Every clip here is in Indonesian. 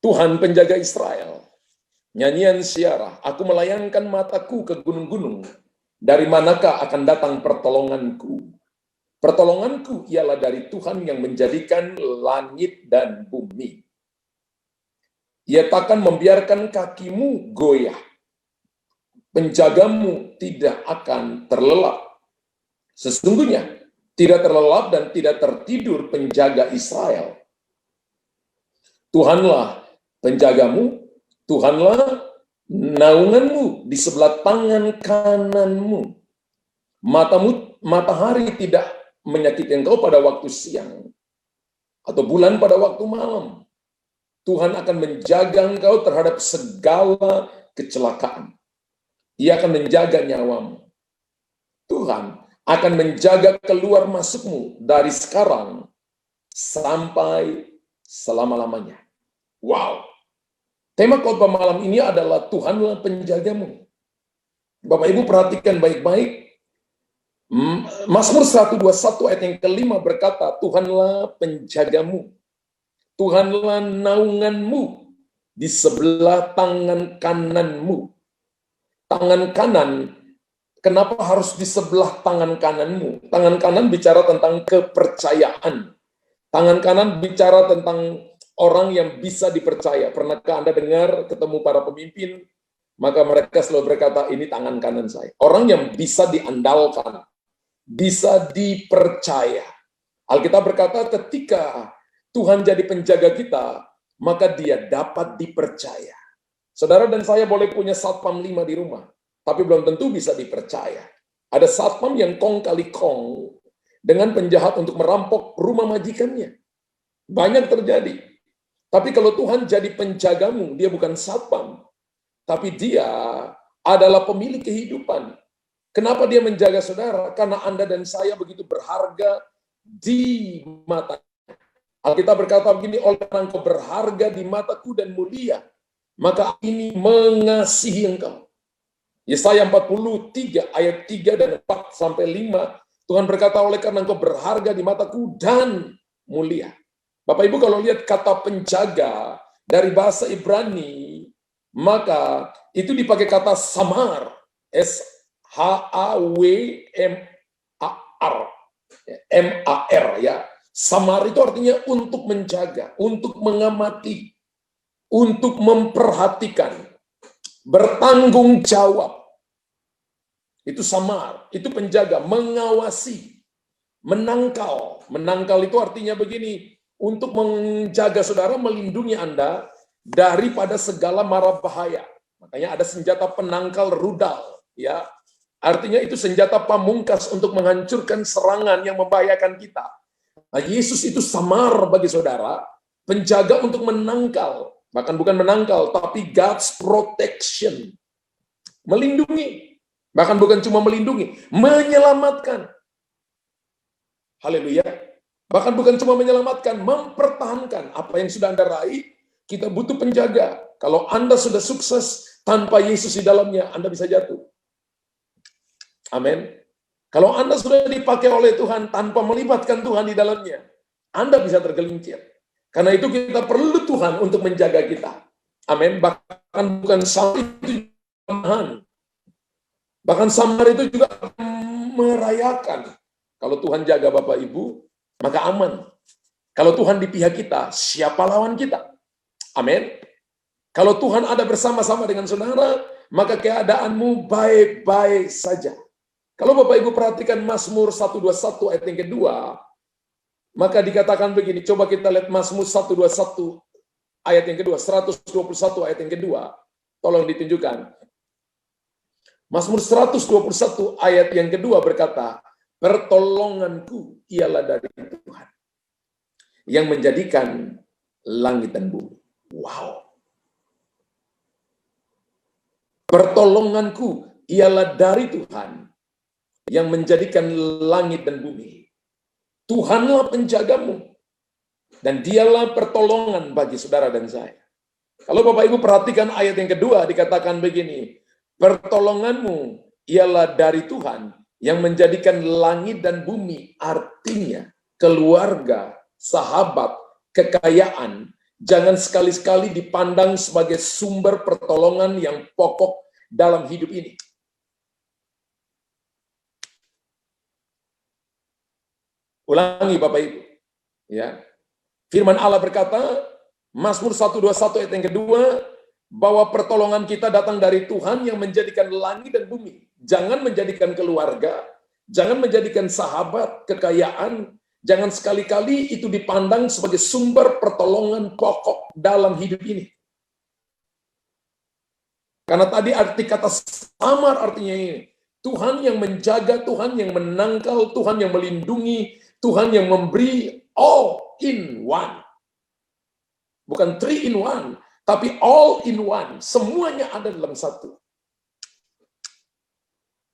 Tuhan penjaga Israel. Nyanyian Syiarah, aku melayangkan mataku ke gunung-gunung, dari manakah akan datang pertolonganku? Pertolonganku ialah dari Tuhan yang menjadikan langit dan bumi. Ia takkan membiarkan kakimu goyah. Penjagamu tidak akan terlelap. Sesungguhnya tidak terlelap dan tidak tertidur penjaga Israel. Tuhanlah penjagamu, Tuhanlah naunganmu di sebelah tangan kananmu. Matahari tidak menyakiti engkau pada waktu siang, atau bulan pada waktu malam. Tuhan akan menjaga engkau terhadap segala kecelakaan. Ia akan menjaga nyawamu. Tuhan akan menjaga keluar masukmu dari sekarang sampai selama-lamanya. Wow. Tema khotbah malam ini adalah Tuhanlah penjagamu. Bapak Ibu perhatikan baik-baik. Mazmur 121 ayat yang kelima berkata, Tuhanlah penjagamu. Tuhanlah naunganmu di sebelah tangan kananmu. Tangan kanan, kenapa harus di sebelah tangan kananmu? Tangan kanan bicara tentang kepercayaan. Tangan kanan bicara tentang orang yang bisa dipercaya. Pernahkah Anda dengar ketemu para pemimpin, maka mereka selalu berkata, ini tangan kanan saya. Orang yang bisa diandalkan, bisa dipercaya. Alkitab berkata, ketika Tuhan jadi penjaga kita, maka dia dapat dipercaya. Saudara dan saya boleh punya satpam 5 di rumah, tapi belum tentu bisa dipercaya. Ada satpam yang kong kali kong dengan penjahat untuk merampok rumah majikannya. Banyak terjadi. Tapi kalau Tuhan jadi penjagamu, dia bukan satpam, tapi dia adalah pemilik kehidupan. Kenapa dia menjaga saudara? Karena Anda dan saya begitu berharga di mata. Alkitab berkata begini, oleh karena engkau berharga di mataku dan mulia, maka ini mengasihi engkau. Yesaya 43 ayat 3 dan 4 sampai 5, Tuhan berkata, oleh karena engkau berharga di mataku dan mulia. Bapak Ibu kalau lihat kata penjaga dari bahasa Ibrani, maka itu dipakai kata samar, S-H-A-W-M-A-R, M-A-R ya. Samar itu artinya untuk menjaga, untuk mengamati, untuk memperhatikan, bertanggung jawab. Itu samar, itu penjaga, mengawasi, menangkal. Menangkal itu artinya begini, untuk menjaga saudara, melindungi Anda daripada segala mara bahaya. Makanya ada senjata penangkal rudal, ya. Artinya itu senjata pamungkas untuk menghancurkan serangan yang membahayakan kita. Nah, Yesus itu samar bagi saudara, penjaga untuk menangkal, bahkan bukan menangkal, tapi God's protection. Melindungi, bahkan bukan cuma melindungi, menyelamatkan. Haleluya. Bahkan bukan cuma menyelamatkan, mempertahankan. Apa yang sudah Anda raih, kita butuh penjaga. Kalau Anda sudah sukses tanpa Yesus di dalamnya, Anda bisa jatuh. Amin. Kalau Anda sudah dipakai oleh Tuhan tanpa melibatkan Tuhan di dalamnya, Anda bisa tergelincir. Karena itu kita perlu Tuhan untuk menjaga kita. Amin. Bahkan bukan samar itu juga, bahkan samar itu juga merayakan. Kalau Tuhan jaga Bapak Ibu, maka aman. Kalau Tuhan di pihak kita, siapa lawan kita? Amin. Kalau Tuhan ada bersama-sama dengan saudara, maka keadaanmu baik-baik saja. Kalau Bapak Ibu perhatikan Mazmur 121 ayat yang kedua, maka dikatakan begini, coba kita lihat Mazmur 121 ayat yang kedua, 121 ayat yang kedua, tolong ditunjukkan. Mazmur 121 ayat yang kedua berkata, pertolonganku ialah dari Tuhan, yang menjadikan langit dan bumi. Wow. Pertolonganku ialah dari Tuhan, yang menjadikan langit dan bumi. Tuhanlah penjagamu, dan dialah pertolongan bagi saudara dan saya. Kalau Bapak Ibu perhatikan ayat yang kedua, dikatakan begini, pertolonganmu ialah dari Tuhan, yang menjadikan langit dan bumi, artinya keluarga, sahabat, kekayaan, Jangan sekali-sekali dipandang sebagai sumber pertolongan yang pokok dalam hidup ini. Ulangi Bapak Ibu. Ya. Firman Allah berkata, Mazmur 121 ayat yang kedua, bahwa pertolongan kita datang dari Tuhan yang menjadikan langit dan bumi. Jangan menjadikan keluarga, jangan menjadikan sahabat, kekayaan, jangan sekali-kali itu dipandang sebagai sumber pertolongan pokok dalam hidup ini. Karena tadi arti kata samar artinya ini. Tuhan yang menjaga, Tuhan yang menangkal, Tuhan yang melindungi, Tuhan yang memberi all in one. Bukan 3 in 1, tapi all in one. Semuanya ada dalam satu.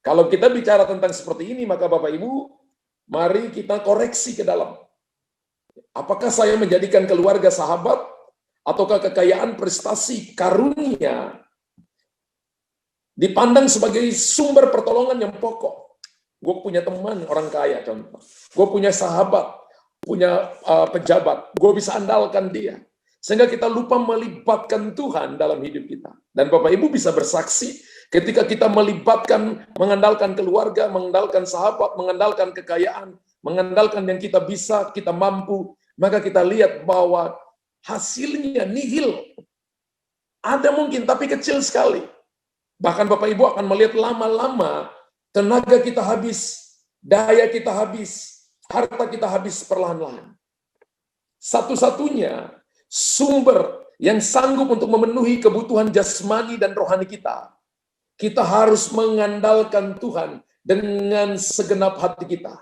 Kalau kita bicara tentang seperti ini, maka Bapak Ibu, mari kita koreksi ke dalam. Apakah saya menjadikan keluarga sahabat, ataukah kekayaan, prestasi, karunia, dipandang sebagai sumber pertolongan yang pokok? Gue punya teman orang kaya, contoh. Gue punya sahabat, punya pejabat, gue bisa andalkan dia. Sehingga kita lupa melibatkan Tuhan dalam hidup kita. Dan Bapak Ibu bisa bersaksi ketika kita melibatkan, mengandalkan keluarga, mengandalkan sahabat, mengandalkan kekayaan, mengandalkan yang kita bisa, kita mampu, maka kita lihat bahwa hasilnya nihil. Ada mungkin, tapi kecil sekali. Bahkan Bapak Ibu akan melihat lama-lama tenaga kita habis, daya kita habis, harta kita habis perlahan-lahan. Satu-satunya sumber yang sanggup untuk memenuhi kebutuhan jasmani dan rohani kita, kita harus mengandalkan Tuhan dengan segenap hati kita.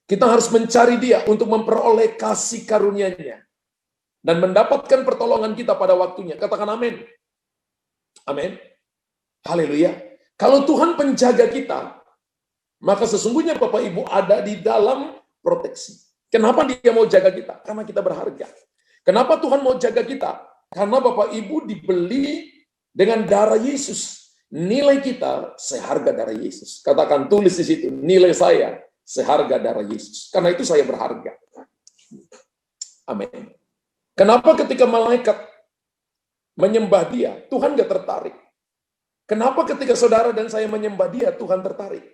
Kita harus mencari Dia untuk memperoleh kasih karunia-Nya dan mendapatkan pertolongan kita pada waktunya. Katakan amin. Amin. Haleluya. Kalau Tuhan penjaga kita, maka sesungguhnya Bapak Ibu ada di dalam proteksi. Kenapa Dia mau jaga kita? Karena kita berharga. Kenapa Tuhan mau jaga kita? Karena Bapak Ibu dibeli dengan darah Yesus. Nilai kita seharga darah Yesus. Katakan, tulis di situ, nilai saya seharga darah Yesus. Karena itu saya berharga. Amin. Kenapa ketika malaikat menyembah Dia, Tuhan gak tertarik? Kenapa ketika saudara dan saya menyembah Dia, Tuhan tertarik?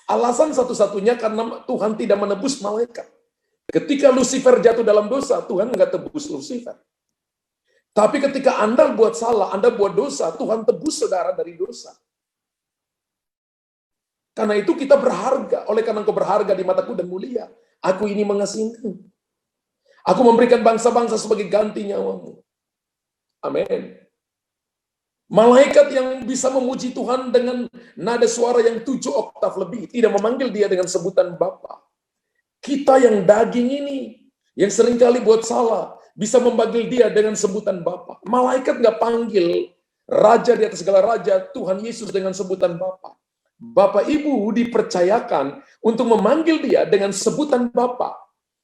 Alasan satu-satunya karena Tuhan tidak menebus malaikat. Ketika Lucifer jatuh dalam dosa, Tuhan nggak tebus Lucifer. Tapi ketika Anda buat salah, Anda buat dosa, Tuhan tebus saudara dari dosa. Karena itu kita berharga. Oleh karena Engkau berharga di mataku dan mulia, aku ini mengasihi Engkau. Aku memberikan bangsa-bangsa sebagai ganti nyawamu. Amin. Malaikat yang bisa memuji Tuhan dengan nada suara yang 7 oktav lebih, tidak memanggil Dia dengan sebutan Bapa. Kita yang daging ini, yang seringkali buat salah, bisa memanggil Dia dengan sebutan Bapa. Malaikat nggak panggil Raja di atas segala raja, Tuhan Yesus dengan sebutan Bapa. Bapak Ibu dipercayakan untuk memanggil Dia dengan sebutan Bapa.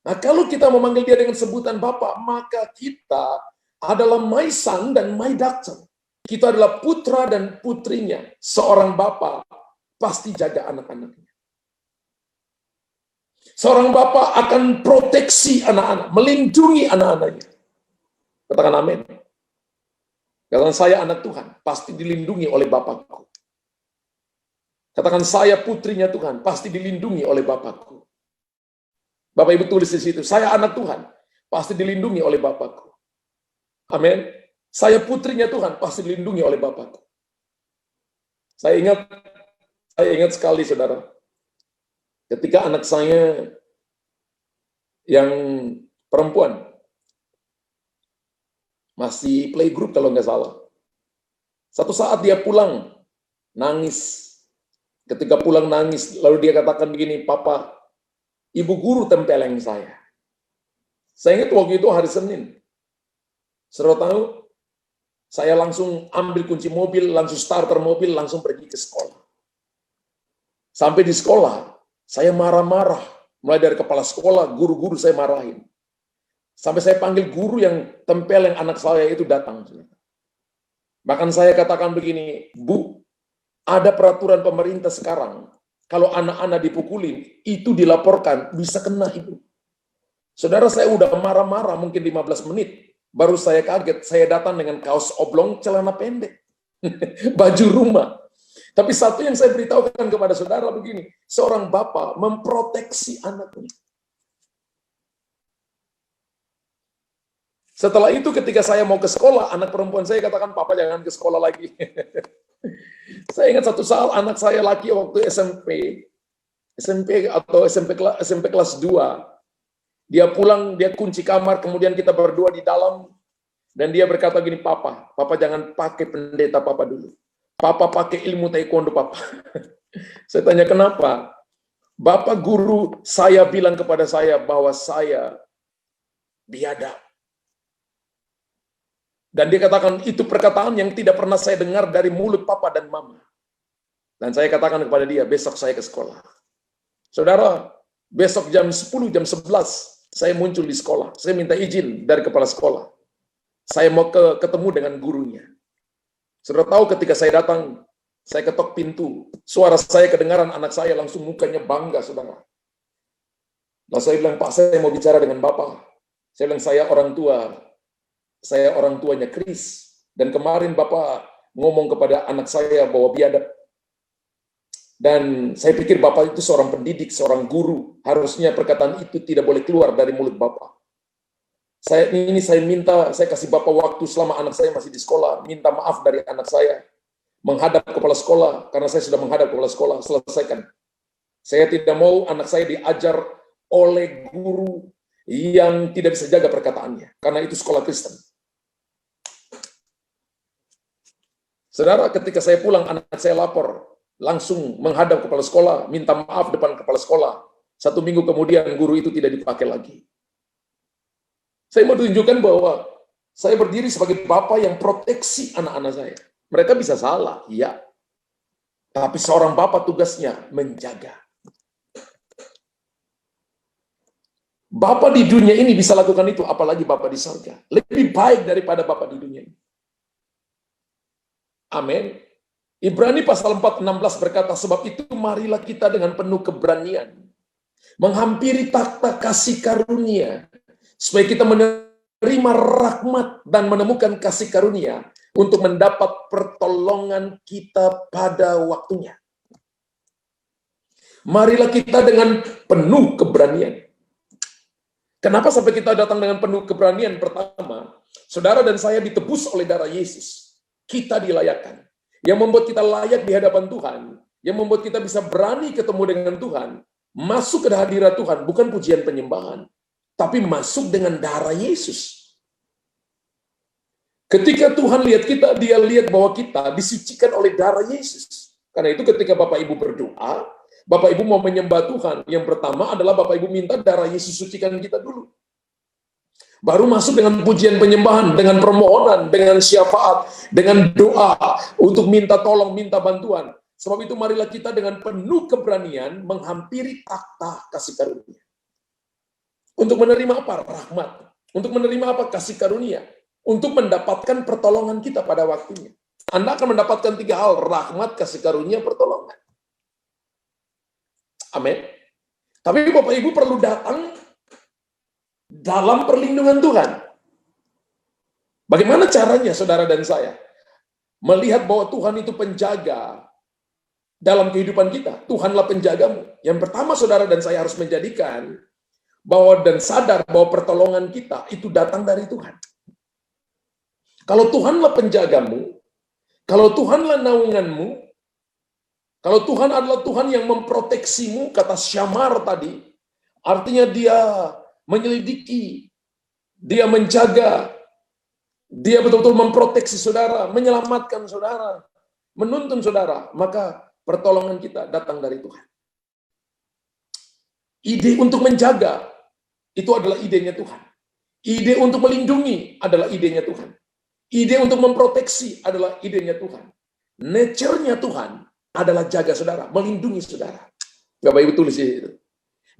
Nah, kalau kita memanggil Dia dengan sebutan Bapa, maka kita adalah my son dan my daughter. Kita adalah putra dan putrinya. Seorang Bapa pasti jaga anak-anaknya. Seorang Bapa akan proteksi anak-anak, melindungi anak-anaknya. Katakan amin. Katakan, saya anak Tuhan, pasti dilindungi oleh Bapakku. Katakan, saya putrinya Tuhan, pasti dilindungi oleh Bapakku. Bapak Ibu tulis di situ, saya anak Tuhan, pasti dilindungi oleh Bapakku. Amin. Saya putrinya Tuhan, pasti dilindungi oleh Bapakku. Saya ingat sekali, saudara. Ketika anak saya yang perempuan masih playgroup kalau nggak salah. Satu saat dia pulang, nangis. Ketika pulang nangis, lalu dia katakan begini, Papa, ibu guru tempeleng saya. Saya ingat waktu itu hari Senin. Saudara tahu, saya langsung ambil kunci mobil, langsung starter mobil, langsung pergi ke sekolah. Sampai di sekolah, saya marah-marah, mulai dari kepala sekolah, guru-guru saya marahin. Sampai saya panggil guru yang tempeleng anak saya itu datang. Bahkan saya katakan begini, Bu, ada peraturan pemerintah sekarang, kalau anak-anak dipukulin, itu dilaporkan, bisa kena Ibu. Saudara, saya udah marah-marah mungkin 15 menit, Baru saya kaget, saya datang dengan kaos oblong, celana pendek, baju rumah. Tapi satu yang saya beritahukan kepada saudara begini, seorang bapak memproteksi anaknya. Setelah itu ketika saya mau ke sekolah, anak perempuan saya katakan, "Papa jangan ke sekolah lagi." Saya ingat satu saat anak saya laki waktu SMP atau SMP kelas 2. Dia pulang, dia kunci kamar, kemudian kita berdua di dalam, dan dia berkata gini, Papa jangan pakai pendeta Papa dulu. Papa pakai ilmu taekwondo Papa. Saya tanya kenapa? Bapak guru saya bilang kepada saya bahwa saya biadab. Dan dia katakan, itu perkataan yang tidak pernah saya dengar dari mulut Papa dan Mama. Dan saya katakan kepada dia, besok saya ke sekolah. Saudara, besok jam 10, jam 11, saya muncul di sekolah. Saya minta izin dari kepala sekolah. Saya mau ketemu dengan gurunya. Saudara tahu ketika saya datang, saya ketok pintu. Suara saya kedengaran, anak saya langsung mukanya bangga, saudara. Nah, saya bilang, Pak, saya mau bicara dengan Bapak. Saya bilang, saya orang tuanya Chris. Dan kemarin Bapak ngomong kepada anak saya bahwa biadab. Dan saya pikir Bapak itu seorang pendidik, seorang guru. Harusnya perkataan itu tidak boleh keluar dari mulut Bapak. Saya kasih Bapak waktu selama anak saya masih di sekolah. Minta maaf dari anak saya. Menghadap kepala sekolah, karena saya sudah menghadap kepala sekolah, selesaikan. Saya tidak mau anak saya diajar oleh guru yang tidak bisa jaga perkataannya. Karena itu sekolah Kristen. Saudara, ketika saya pulang, anak saya lapor. Langsung menghadap kepala sekolah, minta maaf depan kepala sekolah. 1 minggu kemudian guru itu tidak dipakai lagi. Saya mau tunjukkan bahwa saya berdiri sebagai bapak yang proteksi anak-anak saya. Mereka bisa salah, iya. Tapi seorang bapak tugasnya menjaga. Bapak di dunia ini bisa lakukan itu, apalagi bapak di surga. Lebih baik daripada bapak di dunia ini. Amin. Ibrani pasal 4:16 berkata, sebab itu marilah kita dengan penuh keberanian menghampiri takhta kasih karunia, supaya kita menerima rahmat dan menemukan kasih karunia untuk mendapat pertolongan kita pada waktunya. Marilah kita dengan penuh keberanian. Kenapa sampai kita datang dengan penuh keberanian? Pertama, saudara dan saya ditebus oleh darah Yesus. Kita dilayakkan. Yang membuat kita layak di hadapan Tuhan, yang membuat kita bisa berani ketemu dengan Tuhan, masuk ke hadirat Tuhan, bukan pujian penyembahan, tapi masuk dengan darah Yesus. Ketika Tuhan lihat kita, dia lihat bahwa kita disucikan oleh darah Yesus. Karena itu ketika Bapak Ibu berdoa, Bapak Ibu mau menyembah Tuhan, yang pertama adalah Bapak Ibu minta darah Yesus sucikan kita dulu. Baru masuk dengan pujian penyembahan, dengan permohonan, dengan syafaat, dengan doa, untuk minta tolong, minta bantuan. Sebab itu marilah kita dengan penuh keberanian menghampiri takhta kasih karunia. Untuk menerima apa? Rahmat. Untuk menerima apa? Kasih karunia. Untuk mendapatkan pertolongan kita pada waktunya. Anda akan mendapatkan 3 hal, rahmat, kasih karunia, pertolongan. Amin. Tapi Bapak Ibu perlu datang dalam perlindungan Tuhan. Bagaimana caranya saudara dan saya melihat bahwa Tuhan itu penjaga dalam kehidupan kita? Tuhanlah penjagamu. Yang pertama saudara dan saya harus menjadikan bahwa dan sadar bahwa pertolongan kita itu datang dari Tuhan. Kalau Tuhanlah penjagamu, kalau Tuhanlah naunganmu, kalau Tuhan adalah Tuhan yang memproteksimu, kata Syamar tadi, artinya dia menyelidiki, dia menjaga, dia betul-betul memproteksi saudara, menyelamatkan saudara, menuntun saudara, maka pertolongan kita datang dari Tuhan. Ide untuk menjaga, itu adalah idenya Tuhan. Ide untuk melindungi adalah idenya Tuhan. Ide untuk memproteksi adalah idenya Tuhan. Nature-nya Tuhan adalah jaga saudara, melindungi saudara. Bapak Ibu tulis itu.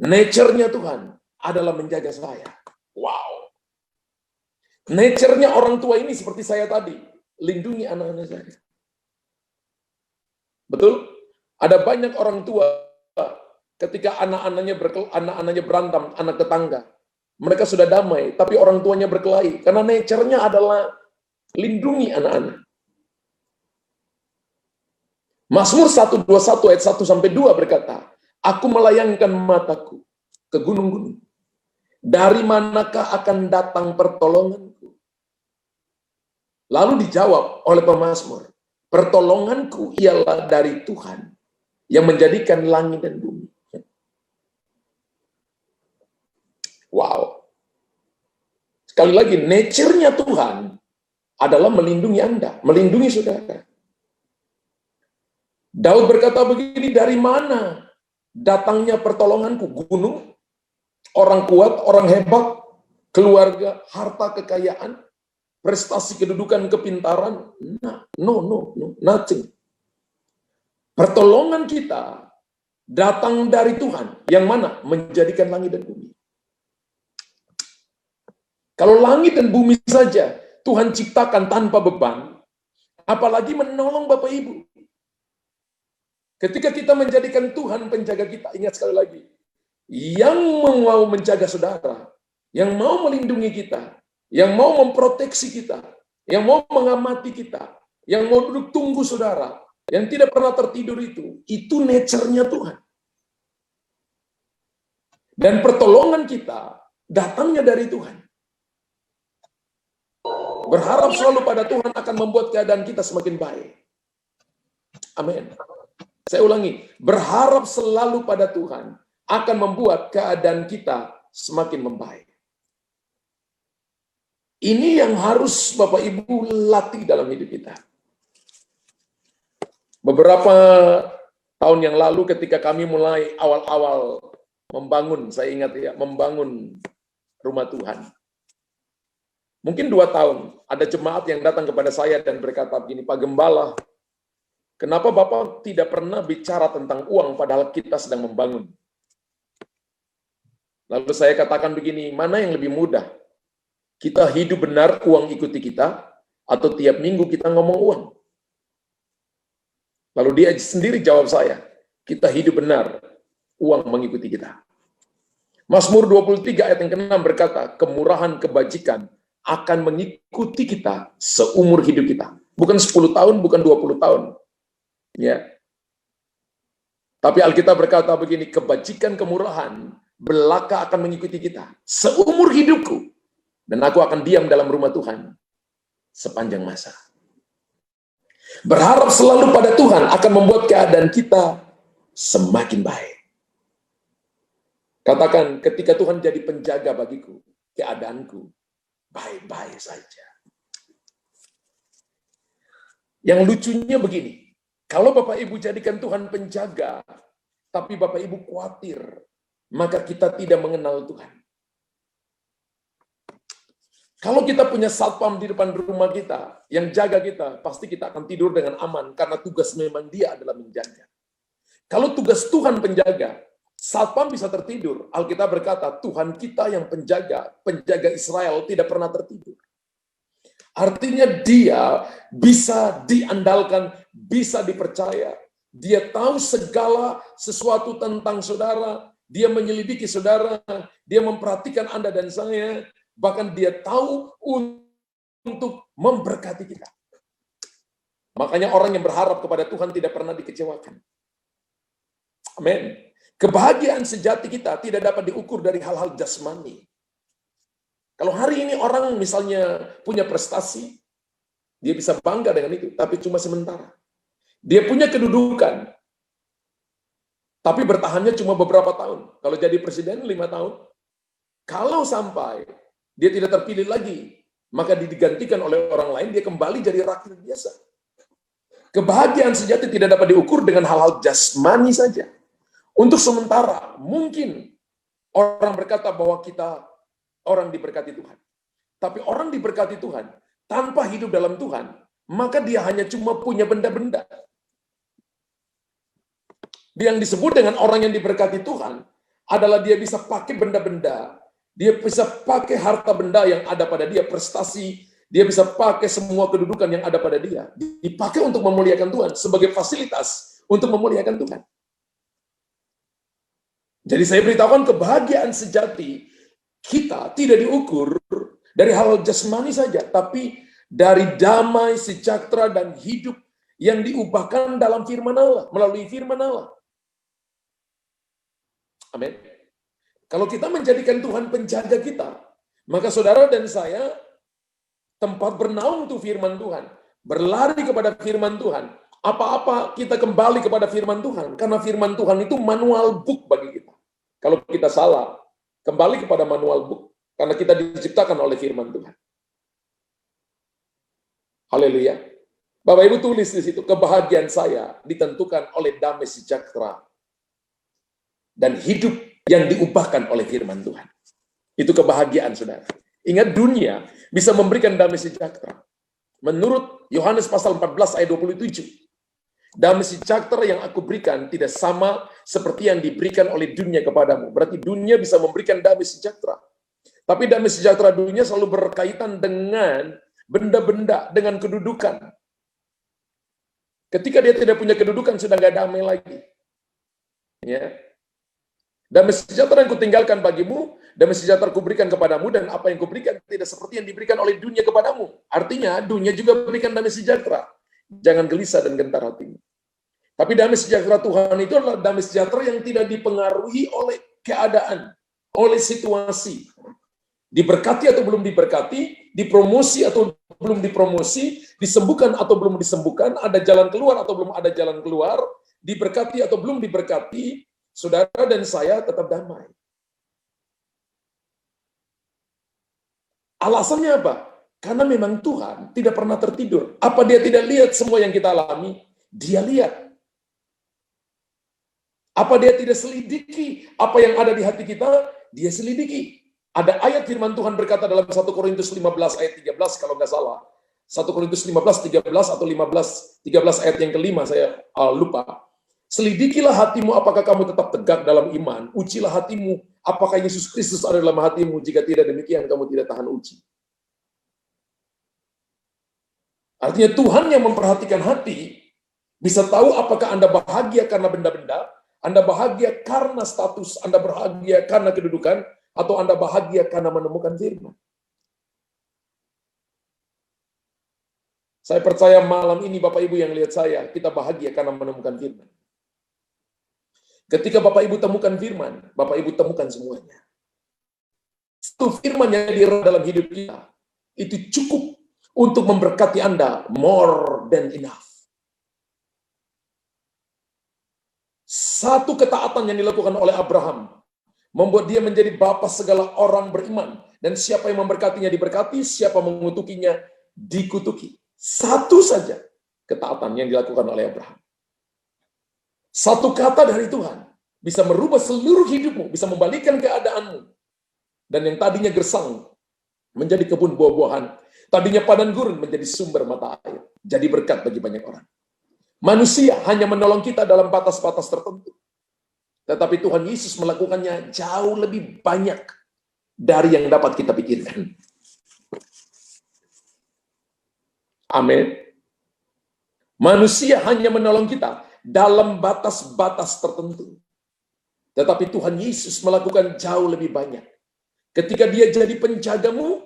Nature-nya Tuhan adalah menjaga saya. Wow. Nature-nya orang tua ini seperti saya tadi, lindungi anak-anak saya. Betul? Ada banyak orang tua ketika anak-anaknya berantem, anak tetangga. Mereka sudah damai, tapi orang tuanya berkelahi. Karena nature-nya adalah lindungi anak-anak. Mazmur 121 ayat 1-2 berkata, aku melayangkan mataku ke gunung-gunung. Dari manakah akan datang pertolonganku? Lalu dijawab oleh pemazmur, pertolonganku ialah dari Tuhan yang menjadikan langit dan bumi. Wow. Sekali lagi, nature-nya Tuhan adalah melindungi Anda, melindungi saudara. Daud berkata begini, dari mana datangnya pertolonganku? Gunung, orang kuat, orang hebat, keluarga, harta, kekayaan, prestasi, kedudukan, kepintaran. Nah, no, nothing. Pertolongan kita datang dari Tuhan, yang mana menjadikan langit dan bumi. Kalau langit dan bumi saja Tuhan ciptakan tanpa beban, apalagi menolong Bapak Ibu. Ketika kita menjadikan Tuhan penjaga kita, ingat sekali lagi, yang mau menjaga saudara, yang mau melindungi kita, yang mau memproteksi kita, yang mau mengamati kita, yang mau duduk tunggu saudara, yang tidak pernah tertidur itu nature-nya Tuhan. Dan pertolongan kita datangnya dari Tuhan. Berharap selalu pada Tuhan akan membuat keadaan kita semakin baik. Amin. Saya ulangi, berharap selalu pada Tuhan akan membuat keadaan kita semakin membaik. Ini yang harus Bapak Ibu latih dalam hidup kita. Beberapa tahun yang lalu ketika kami mulai awal-awal membangun, saya ingat ya, membangun rumah Tuhan. Mungkin 2 tahun, ada jemaat yang datang kepada saya dan berkata begini, Pak Gembala, kenapa Bapak tidak pernah bicara tentang uang padahal kita sedang membangun? Lalu saya katakan begini, mana yang lebih mudah? Kita hidup benar, uang ikuti kita, atau tiap minggu kita ngomong uang? Lalu dia sendiri jawab saya, kita hidup benar, uang mengikuti kita. Mazmur 23 ayat yang ke-6 berkata, kemurahan kebajikan akan mengikuti kita seumur hidup kita. Bukan 10 tahun, bukan 20 tahun. Ya. Tapi Alkitab berkata begini, kebajikan kemurahan belaka akan mengikuti kita seumur hidupku. Dan aku akan diam dalam rumah Tuhan sepanjang masa. Berharap selalu pada Tuhan akan membuat keadaan kita semakin baik. Katakan, ketika Tuhan jadi penjaga bagiku, keadaanku baik-baik saja. Yang lucunya begini, kalau Bapak Ibu jadikan Tuhan penjaga, tapi Bapak Ibu khawatir, maka kita tidak mengenal Tuhan. Kalau kita punya satpam di depan rumah kita, yang jaga kita, pasti kita akan tidur dengan aman, karena tugas memang dia adalah menjaga. Kalau tugas Tuhan penjaga, satpam bisa tertidur. Alkitab berkata, Tuhan kita yang penjaga Israel tidak pernah tertidur. Artinya dia bisa diandalkan, bisa dipercaya. Dia tahu segala sesuatu tentang saudara, dia menyelidiki saudara, dia memperhatikan Anda dan saya, bahkan dia tahu untuk memberkati kita. Makanya orang yang berharap kepada Tuhan tidak pernah dikecewakan. Amin. Kebahagiaan sejati kita tidak dapat diukur dari hal-hal jasmani. Kalau hari ini orang misalnya punya prestasi, dia bisa bangga dengan itu, tapi cuma sementara. Dia punya kedudukan, tapi bertahannya cuma beberapa tahun. Kalau jadi presiden 5 tahun, kalau sampai dia tidak terpilih lagi, maka digantikan oleh orang lain, dia kembali jadi rakyat biasa. Kebahagiaan sejati tidak dapat diukur dengan hal-hal jasmani saja. Untuk sementara, mungkin orang berkata bahwa kita orang diberkati Tuhan. Tapi orang diberkati Tuhan, tanpa hidup dalam Tuhan, maka dia hanya cuma punya benda-benda. Yang disebut dengan orang yang diberkati Tuhan, adalah dia bisa pakai benda-benda, dia bisa pakai harta benda yang ada pada dia, prestasi, dia bisa pakai semua kedudukan yang ada pada dia, dipakai untuk memuliakan Tuhan, sebagai fasilitas untuk memuliakan Tuhan. Jadi saya beritahukan kebahagiaan sejati kita tidak diukur dari hal jasmani saja, tapi dari damai, sejahtera, dan hidup yang diubahkan dalam firman Allah, melalui firman Allah. Amin. Kalau kita menjadikan Tuhan penjaga kita, maka saudara dan saya tempat bernaung itu firman Tuhan. Berlari kepada firman Tuhan. Apa-apa kita kembali kepada firman Tuhan. Karena firman Tuhan itu manual book bagi kita. Kalau kita salah, kembali kepada manual book. Karena kita diciptakan oleh firman Tuhan. Haleluya. Bapak Ibu tulis di situ, kebahagiaan saya ditentukan oleh damai sejahtera dan hidup yang diubahkan oleh firman Tuhan. Itu kebahagiaan, saudara. Ingat, dunia bisa memberikan damai sejahtera. Menurut Yohanes pasal 14 ayat 27, damai sejahtera yang aku berikan tidak sama seperti yang diberikan oleh dunia kepadamu. Berarti dunia bisa memberikan damai sejahtera. Tapi damai sejahtera dunia selalu berkaitan dengan benda-benda, dengan kedudukan. Ketika dia tidak punya kedudukan, sudah nggak damai lagi. Ya. Damai sejahtera yang kutinggalkan bagimu, damai sejahtera kuberikan kepadamu, dan apa yang kuberikan tidak seperti yang diberikan oleh dunia kepadamu. Artinya, dunia juga berikan damai sejahtera. Jangan gelisah dan gentar hatimu. Tapi damai sejahtera Tuhan itu adalah damai sejahtera yang tidak dipengaruhi oleh keadaan, oleh situasi. Diberkati atau belum diberkati, dipromosi atau belum dipromosi, disembuhkan atau belum disembuhkan, ada jalan keluar atau belum ada jalan keluar, diberkati atau belum diberkati, saudara dan saya tetap damai. Alasannya apa? Karena memang Tuhan tidak pernah tertidur. Apa dia tidak lihat semua yang kita alami? Dia lihat. Apa dia tidak selidiki apa yang ada di hati kita? Dia selidiki. Ada ayat firman Tuhan berkata dalam 1 Korintus 15 ayat 13 kalau nggak salah. 1 Korintus 15, 13 atau 13 ayat yang kelima, saya lupa. Selidikilah hatimu apakah kamu tetap tegak dalam iman. Ujilah hatimu apakah Yesus Kristus ada dalam hatimu. Jika tidak demikian kamu tidak tahan uji. Artinya Tuhan yang memperhatikan hati bisa tahu apakah Anda bahagia karena benda-benda, Anda bahagia karena status, Anda bahagia karena kedudukan, atau Anda bahagia karena menemukan firman. Saya percaya malam ini Bapak Ibu yang lihat saya, kita bahagia karena menemukan firman. Ketika Bapak Ibu temukan firman, Bapak Ibu temukan semuanya. Satu firman yang dirada dalam hidup kita, itu cukup untuk memberkati Anda more than enough. Satu ketaatan yang dilakukan oleh Abraham membuat dia menjadi bapa segala orang beriman. Dan siapa yang memberkatinya diberkati, siapa mengutukinya dikutuki. Satu saja ketaatan yang dilakukan oleh Abraham. Satu kata dari Tuhan bisa merubah seluruh hidupmu, bisa membalikkan keadaanmu. Dan yang tadinya gersang menjadi kebun buah-buahan. Tadinya padang gurun menjadi sumber mata air. Jadi berkat bagi banyak orang. Manusia hanya menolong kita dalam batas-batas tertentu. Tetapi Tuhan Yesus melakukannya jauh lebih banyak dari yang dapat kita pikirkan. Amin. Manusia hanya menolong kita dalam batas-batas tertentu. Tetapi Tuhan Yesus melakukan jauh lebih banyak. Ketika dia jadi penjagamu,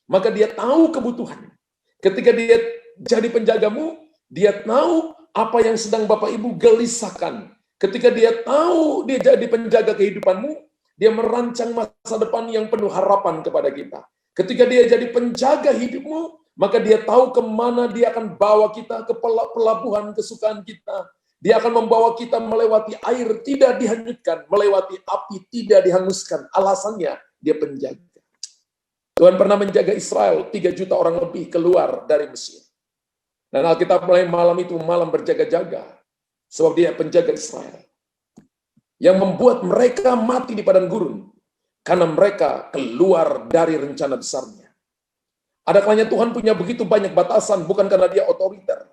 maka dia tahu kebutuhan. Ketika dia jadi penjagamu, dia tahu apa yang sedang Bapak Ibu gelisahkan. Ketika dia tahu dia jadi penjaga kehidupanmu, dia merancang masa depan yang penuh harapan kepada kita. Ketika dia jadi penjaga hidupmu, maka dia tahu kemana dia akan bawa kita ke pelabuhan kesukaan kita. Dia akan membawa kita melewati air tidak dihanyutkan, melewati api tidak dihanguskan. Alasannya dia penjaga. Tuhan pernah menjaga Israel, 3 juta orang lebih keluar dari Mesir. Dan Alkitab mulai malam itu malam berjaga-jaga. Sebab dia penjaga Israel. Yang membuat mereka mati di padang gurun. Karena mereka keluar dari rencana besarnya. Ada kalanya Tuhan punya begitu banyak batasan, bukan karena dia otoriter.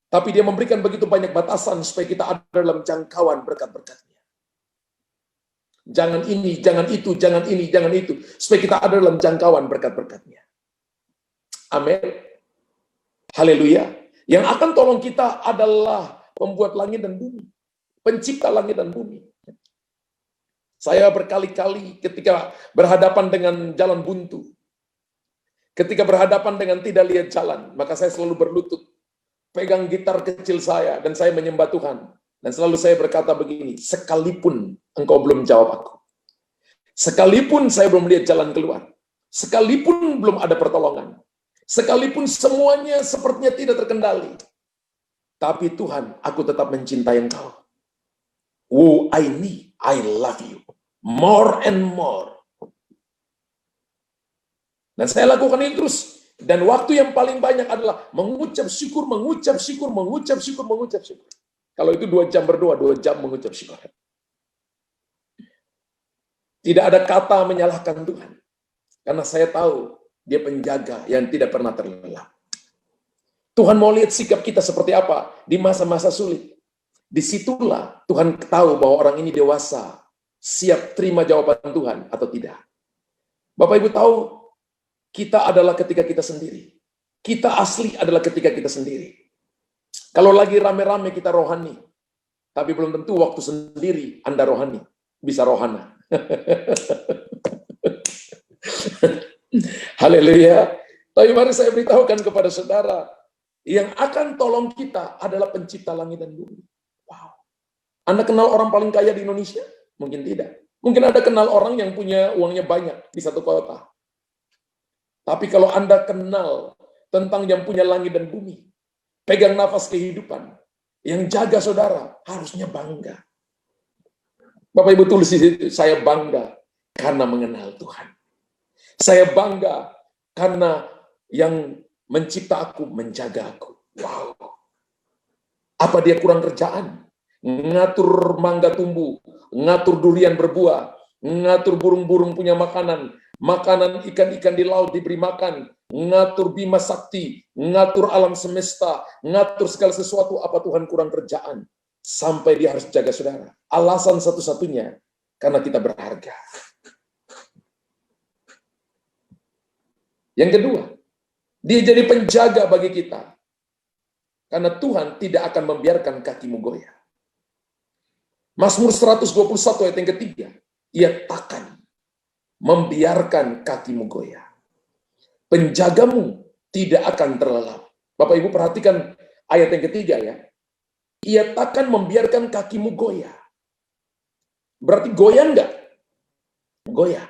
Tapi dia memberikan begitu banyak batasan supaya kita ada dalam jangkauan berkat-berkatnya. Jangan ini, jangan itu, jangan ini, jangan itu. Supaya kita ada dalam jangkauan berkat-berkatnya. Amin. Haleluya. Yang akan tolong kita adalah pembuat langit dan bumi. Pencipta langit dan bumi. Saya berkali-kali ketika berhadapan dengan jalan buntu, ketika berhadapan dengan tidak lihat jalan, maka saya selalu berlutut, pegang gitar kecil saya, dan saya menyembah Tuhan. Dan selalu saya berkata begini, sekalipun engkau belum jawab aku, sekalipun saya belum lihat jalan keluar, sekalipun belum ada pertolongan, sekalipun semuanya sepertinya tidak terkendali, tapi Tuhan, aku tetap mencintai engkau. Oh, I love you more and more. Dan saya lakukan itu terus. Dan waktu yang paling banyak adalah mengucap syukur, mengucap syukur, mengucap syukur, mengucap syukur. Kalau itu 2 jam berdoa, 2 jam mengucap syukur. Tidak ada kata menyalahkan Tuhan. Karena saya tahu dia penjaga yang tidak pernah terlelap. Tuhan mau lihat sikap kita seperti apa di masa-masa sulit. Disitulah Tuhan tahu bahwa orang ini dewasa, siap terima jawaban Tuhan atau tidak. Bapak Ibu tahu, kita adalah ketika kita sendiri. Kita asli adalah ketika kita sendiri. Kalau lagi rame-rame kita rohani, tapi belum tentu waktu sendiri Anda rohani, bisa rohana. Haleluya. Tapi mari saya beritahukan kepada saudara, yang akan tolong kita adalah pencipta langit dan bumi. Wow. Anda kenal orang paling kaya di Indonesia? Mungkin tidak. Mungkin Anda kenal orang yang punya uangnya banyak di satu kota. Tapi kalau Anda kenal tentang yang punya langit dan bumi, pegang nafas kehidupan, yang jaga saudara, harusnya bangga. Bapak Ibu tulis di situ, saya bangga karena mengenal Tuhan. Saya bangga karena yang mencipta aku, menjaga aku. Wow. Apa dia kurang kerjaan? Ngatur mangga tumbuh, ngatur durian berbuah, ngatur burung-burung punya makanan, makanan ikan-ikan di laut diberi makan, ngatur Bima Sakti, ngatur alam semesta, ngatur segala sesuatu. Apa Tuhan kurang kerjaan? Sampai dia harus jaga saudara. Alasan satu-satunya, karena kita berharga. Yang kedua, dia jadi penjaga bagi kita. Karena Tuhan tidak akan membiarkan kakimu goyah. Mazmur 121 ayat yang ketiga, ia takkan membiarkan kakimu goyah. Penjagamu tidak akan terlelap. Bapak Ibu perhatikan ayat yang ketiga ya. Ia takkan membiarkan kakimu goyah. Berarti goyah enggak? Goyah.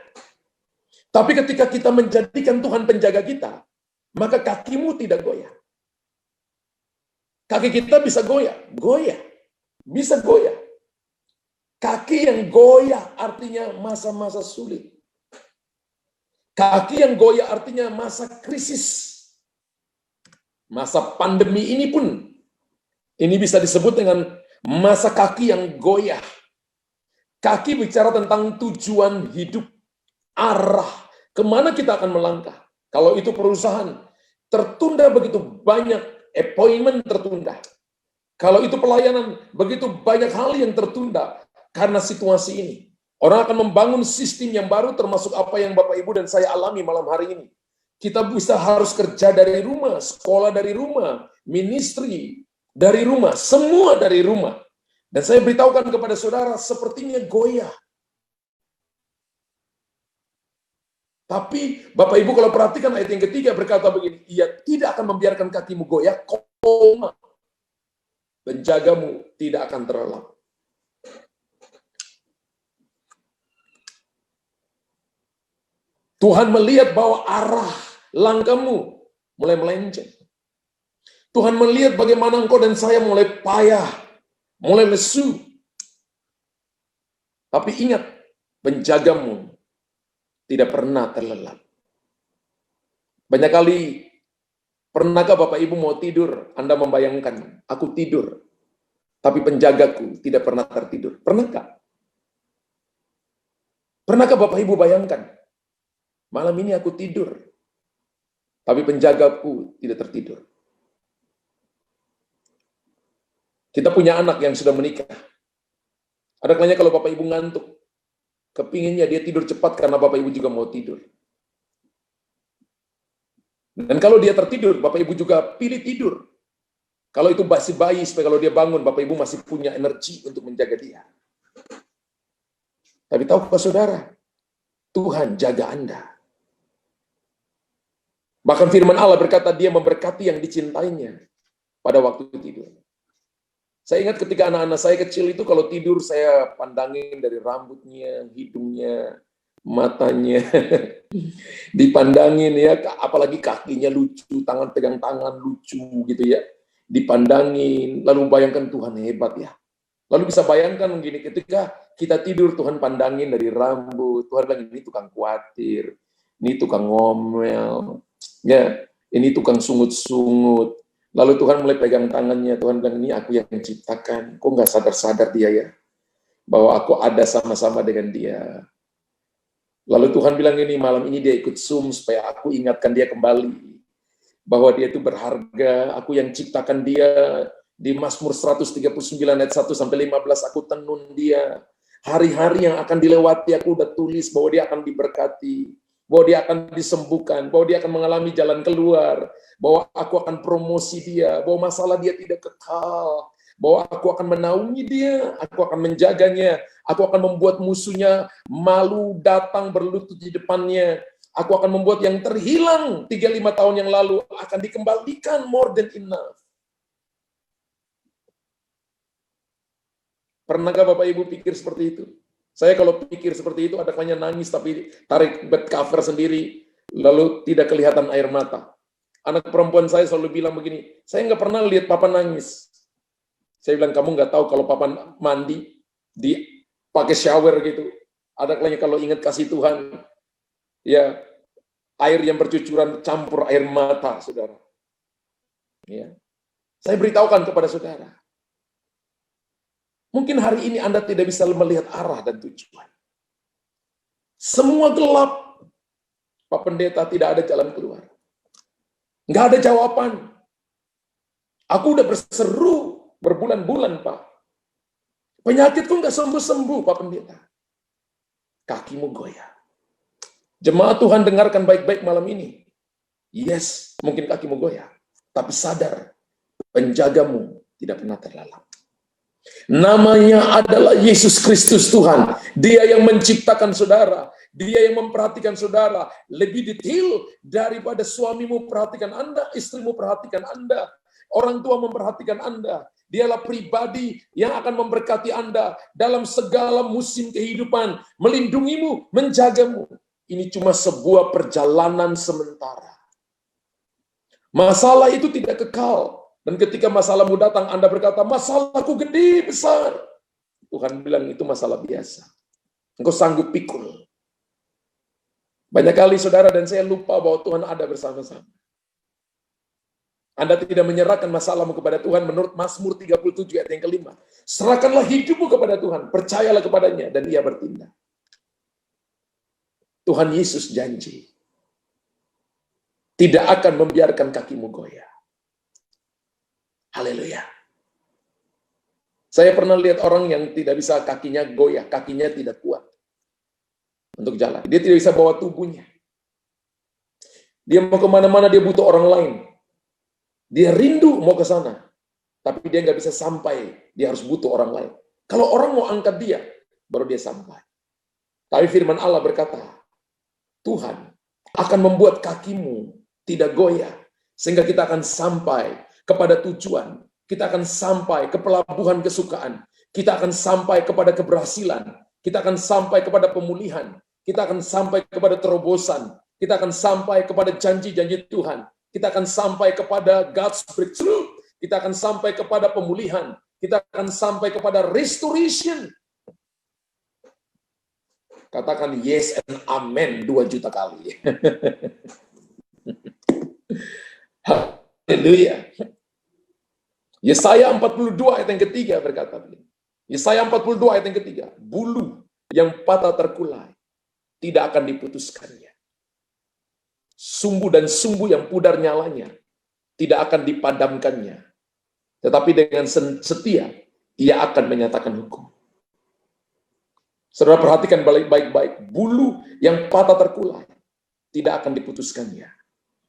Tapi ketika kita menjadikan Tuhan penjaga kita, maka kakimu tidak goyah. Kaki kita bisa goyah. Goyah. Bisa goyah. Kaki yang goyah artinya masa-masa sulit. Kaki yang goyah artinya masa krisis. Masa pandemi ini pun, ini bisa disebut dengan masa kaki yang goyah. Kaki bicara tentang tujuan hidup, arah, kemana kita akan melangkah. Kalau itu perusahaan, tertunda begitu banyak, appointment tertunda. Kalau itu pelayanan, begitu banyak hal yang tertunda karena situasi ini. Orang akan membangun sistem yang baru, termasuk apa yang Bapak Ibu dan saya alami malam hari ini. Kita bisa harus kerja dari rumah, sekolah dari rumah, ministry dari rumah, semua dari rumah. Dan saya beritahukan kepada saudara, sepertinya goyah. Tapi Bapak Ibu kalau perhatikan ayat yang ketiga berkata begini, ia tidak akan membiarkan kakimu goyah, koma. Penjagamu tidak akan terlelap. Tuhan melihat bahwa arah langkahmu mulai melenceng. Tuhan melihat bagaimana engkau dan saya mulai payah, mulai lesu. Tapi ingat, penjagamu tidak pernah terlelap. Banyak kali, pernahkah Bapak Ibu mau tidur, Anda membayangkan, aku tidur, tapi penjagaku tidak pernah tertidur. Pernahkah? Pernahkah Bapak Ibu bayangkan, malam ini aku tidur, tapi penjagaku tidak tertidur. Kita punya anak yang sudah menikah. Ada kalanya kalau Bapak Ibu ngantuk, kepinginnya dia tidur cepat karena Bapak Ibu juga mau tidur. Dan kalau dia tertidur, Bapak Ibu juga pilih tidur. Kalau itu masih bayi, supaya kalau dia bangun, Bapak Ibu masih punya energi untuk menjaga dia. Tapi tahukah saudara, Tuhan jaga Anda. Bahkan firman Allah berkata dia memberkati yang dicintainya pada waktu tidur. Saya ingat ketika anak-anak saya kecil itu kalau tidur saya pandangin dari rambutnya, hidungnya, matanya. Dipandangin ya, apalagi kakinya lucu, tangan pegang tangan lucu gitu ya. Dipandangin, lalu bayangkan Tuhan hebat ya. Lalu bisa bayangkan begini, ketika kita tidur Tuhan pandangin dari rambut, Tuhan bilang ini tukang khawatir, ini tukang ngomel, ya, ini tukang sungut-sungut. Lalu Tuhan mulai pegang tangannya, Tuhan bilang, ini aku yang menciptakan. Kok nggak sadar-sadar dia ya? Bahwa aku ada sama-sama dengan dia. Lalu Tuhan bilang ini, malam ini dia ikut Zoom supaya aku ingatkan dia kembali. Bahwa dia itu berharga, aku yang ciptakan dia. Di Mazmur 139 ayat 1-15, aku tenun dia. Hari-hari yang akan dilewati, aku udah tulis bahwa dia akan diberkati. Bahwa dia akan disembuhkan, bahwa dia akan mengalami jalan keluar, bahwa aku akan promosi dia, bahwa masalah dia tidak kekal, bahwa aku akan menaungi dia, aku akan menjaganya, aku akan membuat musuhnya malu datang berlutut di depannya, aku akan membuat yang terhilang 35 tahun yang lalu akan dikembalikan more than enough. Pernahkah Bapak Ibu pikir seperti itu? Saya kalau pikir seperti itu, ada kalanya nangis, tapi tarik bed cover sendiri, lalu tidak kelihatan air mata. Anak perempuan saya selalu bilang begini, saya nggak pernah lihat papa nangis. Saya bilang, kamu nggak tahu kalau papa mandi, pakai shower gitu. Ada kalanya kalau ingat kasih Tuhan, ya air yang bercucuran campur air mata, saudara. Ya. Saya beritahukan kepada saudara, mungkin hari ini Anda tidak bisa melihat arah dan tujuan. Semua gelap. Pak Pendeta, tidak ada jalan keluar. Nggak ada jawaban. Aku udah berseru berbulan-bulan, Pak. Penyakitku nggak sembuh-sembuh, Pak Pendeta. Kakimu goyah. Jemaat Tuhan dengarkan baik-baik malam ini. Yes, mungkin kakimu goyah. Tapi sadar, penjagamu tidak pernah terlalap. Namanya adalah Yesus Kristus Tuhan. Dia yang menciptakan saudara. Dia yang memperhatikan saudara. Lebih detail daripada suamimu perhatikan Anda, istrimu perhatikan Anda, orang tua memperhatikan Anda. Dialah pribadi yang akan memberkati Anda dalam segala musim kehidupan, melindungimu, menjagamu. Ini cuma sebuah perjalanan sementara. Masalah itu tidak kekal. Dan ketika masalahmu datang, Anda berkata, masalahku gede, besar. Tuhan bilang, itu masalah biasa. Engkau sanggup pikul. Banyak kali saudara dan saya lupa bahwa Tuhan ada bersama-sama. Anda tidak menyerahkan masalahmu kepada Tuhan menurut Mazmur 37 ayat yang kelima. Serahkanlah hidupmu kepada Tuhan, percayalah kepadanya, dan Ia bertindak. Tuhan Yesus janji, tidak akan membiarkan kakimu goyah. Haleluya. Saya pernah lihat orang yang tidak bisa kakinya goyah, kakinya tidak kuat untuk jalan. Dia tidak bisa bawa tubuhnya. Dia mau kemana-mana, dia butuh orang lain. Dia rindu mau ke sana, tapi dia nggak bisa sampai. Dia harus butuh orang lain. Kalau orang mau angkat dia, baru dia sampai. Tapi firman Allah berkata, Tuhan akan membuat kakimu tidak goyah, sehingga kita akan sampai kepada tujuan, kita akan sampai ke pelabuhan kesukaan, kita akan sampai kepada keberhasilan, kita akan sampai kepada pemulihan, kita akan sampai kepada terobosan, kita akan sampai kepada janji-janji Tuhan, kita akan sampai kepada God's breakthrough, kita akan sampai kepada pemulihan, kita akan sampai kepada restoration. Katakan yes and amen 2 juta kali. Haleluya. Yesaya 42 ayat yang ketiga berkata begini. Yesaya 42 ayat yang ketiga, bulu yang patah terkulai tidak akan diputuskannya. Sumbu dan sumbu yang pudar nyalanya tidak akan dipadamkannya. Tetapi dengan setia ia akan menyatakan hukum. Saudara perhatikan baik-baik, bulu yang patah terkulai tidak akan diputuskannya.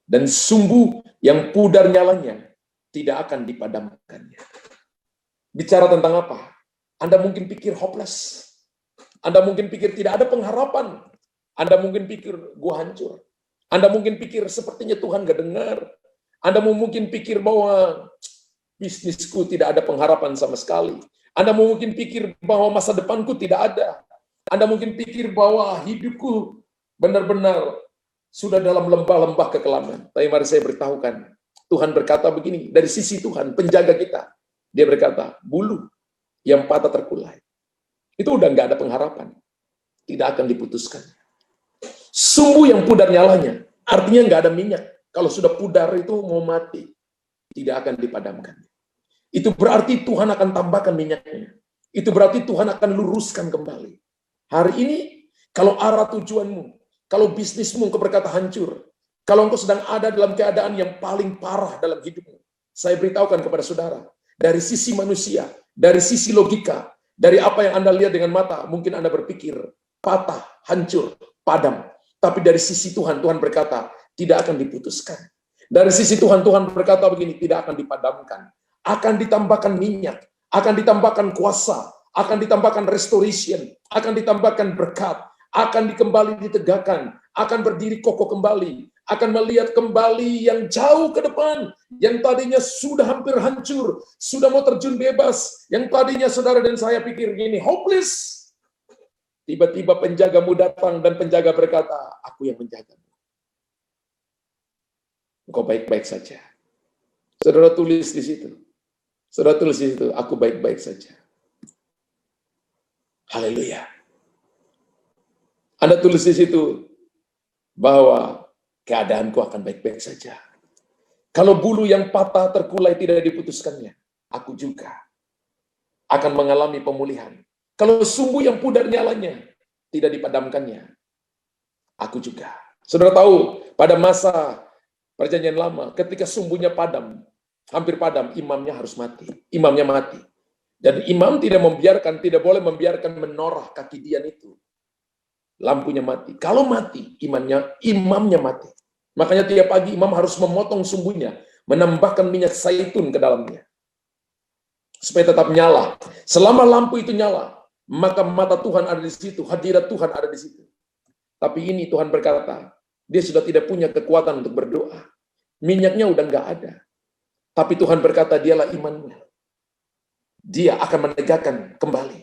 Dan sumbu yang pudar nyalanya tidak akan dipadamkannya. Bicara tentang apa? Anda mungkin pikir hopeless. Anda mungkin pikir tidak ada pengharapan. Anda mungkin pikir gua hancur. Anda mungkin pikir sepertinya Tuhan gak dengar. Anda mungkin pikir bahwa bisnisku tidak ada pengharapan sama sekali. Anda mungkin pikir bahwa masa depanku tidak ada. Anda mungkin pikir bahwa hidupku benar-benar sudah dalam lembah-lembah kekelaman. Tapi mari saya beritahukan, Tuhan berkata begini, dari sisi Tuhan, penjaga kita. Dia berkata, bulu yang patah terkulai. Itu udah nggak ada pengharapan. Tidak akan diputuskan. Sumbu yang pudar nyalanya, artinya nggak ada minyak. Kalau sudah pudar itu mau mati, tidak akan dipadamkan. Itu berarti Tuhan akan tambahkan minyaknya. Itu berarti Tuhan akan luruskan kembali. Hari ini, kalau arah tujuanmu, kalau bisnismu engkau berkata hancur, kalau engkau sedang ada dalam keadaan yang paling parah dalam hidupmu, saya beritahukan kepada saudara, dari sisi manusia, dari sisi logika, dari apa yang Anda lihat dengan mata, mungkin Anda berpikir, patah, hancur, padam. Tapi dari sisi Tuhan, Tuhan berkata, tidak akan diputuskan. Dari sisi Tuhan, Tuhan berkata begini, tidak akan dipadamkan. Akan ditambahkan minyak, akan ditambahkan kuasa, akan ditambahkan restoration, akan ditambahkan berkat, akan kembali ditegakkan, akan berdiri kokoh kembali, akan melihat kembali yang jauh ke depan, yang tadinya sudah hampir hancur, sudah mau terjun bebas, yang tadinya saudara dan saya pikir gini, hopeless. Tiba-tiba penjagamu datang dan penjaga berkata, aku yang menjagamu. Engkau baik-baik saja. Saudara tulis di situ. Saudara tulis di situ, aku baik-baik saja. Haleluya. Anda tulis di situ bahwa keadaanku akan baik-baik saja. Kalau bulu yang patah terkulai tidak diputuskannya, aku juga akan mengalami pemulihan. Kalau sumbu yang pudar nyalanya tidak dipadamkannya, aku juga. Saudara tahu, pada masa Perjanjian Lama, ketika sumbunya padam, hampir padam, imamnya harus mati. Imamnya mati. Dan imam tidak boleh membiarkan menorah kaki dian itu. Lampunya mati. Kalau mati, imamnya mati. Makanya tiap pagi imam harus memotong sumbunya, menambahkan minyak zaitun ke dalamnya. Supaya tetap nyala. Selama lampu itu nyala, maka mata Tuhan ada di situ, hadirat Tuhan ada di situ. Tapi ini Tuhan berkata, dia sudah tidak punya kekuatan untuk berdoa. Minyaknya udah nggak ada. Tapi Tuhan berkata, dialah imanmu. Dia akan menegakkan kembali.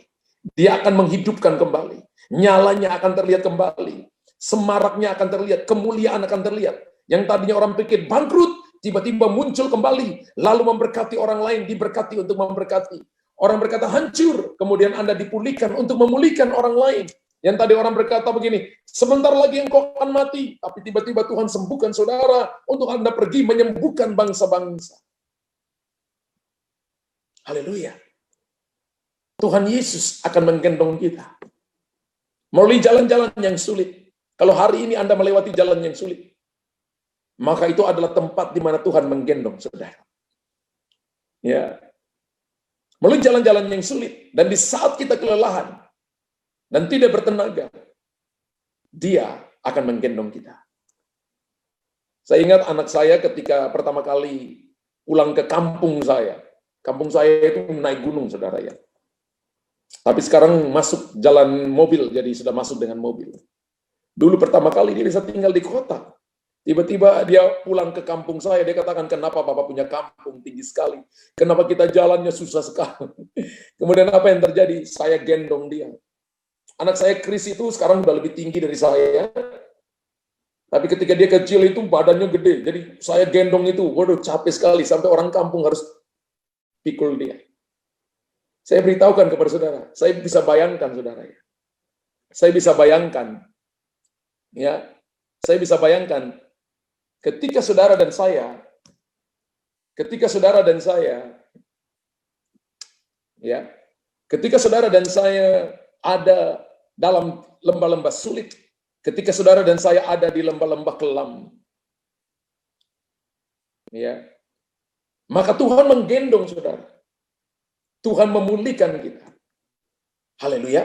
Dia akan menghidupkan kembali. Nyalanya akan terlihat kembali. Semaraknya akan terlihat. Kemuliaan akan terlihat. Yang tadinya orang pikir bangkrut, tiba-tiba muncul kembali. Lalu memberkati orang lain, diberkati untuk memberkati. Orang berkata hancur, kemudian Anda dipulihkan untuk memulihkan orang lain. Yang tadi orang berkata begini, sebentar lagi engkau akan mati. Tapi tiba-tiba Tuhan sembuhkan saudara untuk Anda pergi menyembuhkan bangsa-bangsa. Haleluya. Tuhan Yesus akan menggendong kita. Melalui jalan-jalan yang sulit. Kalau hari ini Anda melewati jalan yang sulit, maka itu adalah tempat di mana Tuhan menggendong saudara. Ya. Melalui jalan-jalan yang sulit. Dan di saat kita kelelahan dan tidak bertenaga, Dia akan menggendong kita. Saya ingat anak saya ketika pertama kali pulang ke kampung saya. Kampung saya itu naik gunung, saudara ya. Tapi sekarang masuk jalan mobil, jadi sudah masuk dengan mobil. Dulu pertama kali dia bisa tinggal di kota. Tiba-tiba dia pulang ke kampung saya, dia katakan, kenapa Bapak punya kampung tinggi sekali? Kenapa kita jalannya susah sekali? Kemudian apa yang terjadi? Saya gendong dia. Anak saya Chris itu sekarang udah lebih tinggi dari saya. Tapi ketika dia kecil itu badannya gede. Jadi saya gendong itu, waduh capek sekali. Sampai orang kampung harus pikul dia. Saya beritahukan kepada saudara, saya bisa bayangkan saudara ya. Saya bisa bayangkan, ya, saya bisa bayangkan ketika saudara dan saya, ya, ketika saudara dan saya ada dalam lembah-lembah sulit, ketika saudara dan saya ada di lembah-lembah kelam, ya, maka Tuhan menggendong saudara. Tuhan memulihkan kita. Haleluya.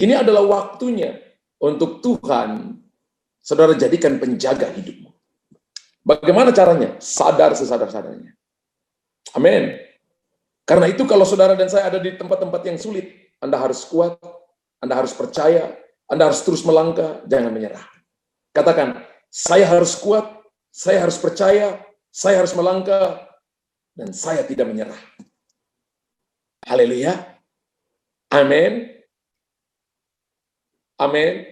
Ini adalah waktunya untuk Tuhan, saudara jadikan penjaga hidupmu. Bagaimana caranya? Sadar sesadar-sadarnya. Amin. Karena itu kalau saudara dan saya ada di tempat-tempat yang sulit, Anda harus kuat, Anda harus percaya, Anda harus terus melangkah, jangan menyerah. Katakan, saya harus kuat, saya harus percaya, saya harus melangkah, dan saya tidak menyerah. Haleluya. Amin. Amin.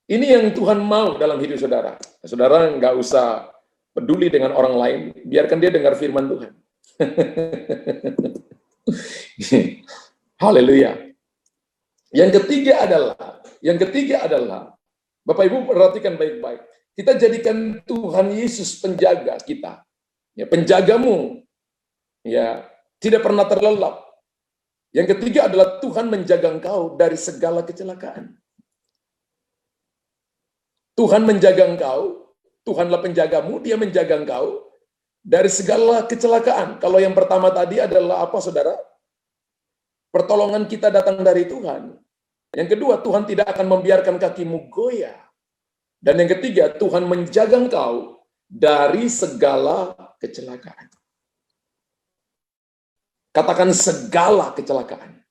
Ini yang Tuhan mau dalam hidup saudara. Saudara nggak usah peduli dengan orang lain, biarkan dia dengar firman Tuhan. Haleluya. Yang ketiga adalah, Bapak Ibu perhatikan baik-baik. Kita jadikan Tuhan Yesus penjaga kita. Ya, penjagamu. Ya, tidak pernah terlelap. Yang ketiga adalah Tuhan menjaga engkau dari segala kecelakaan. Tuhan menjaga engkau, Tuhanlah penjagamu, Dia menjaga engkau dari segala kecelakaan. Kalau yang pertama tadi adalah apa, saudara? Pertolongan kita datang dari Tuhan. Yang kedua, Tuhan tidak akan membiarkan kakimu goyah. Dan yang ketiga, Tuhan menjaga engkau dari segala kecelakaan. Katakan segala kecelakaan.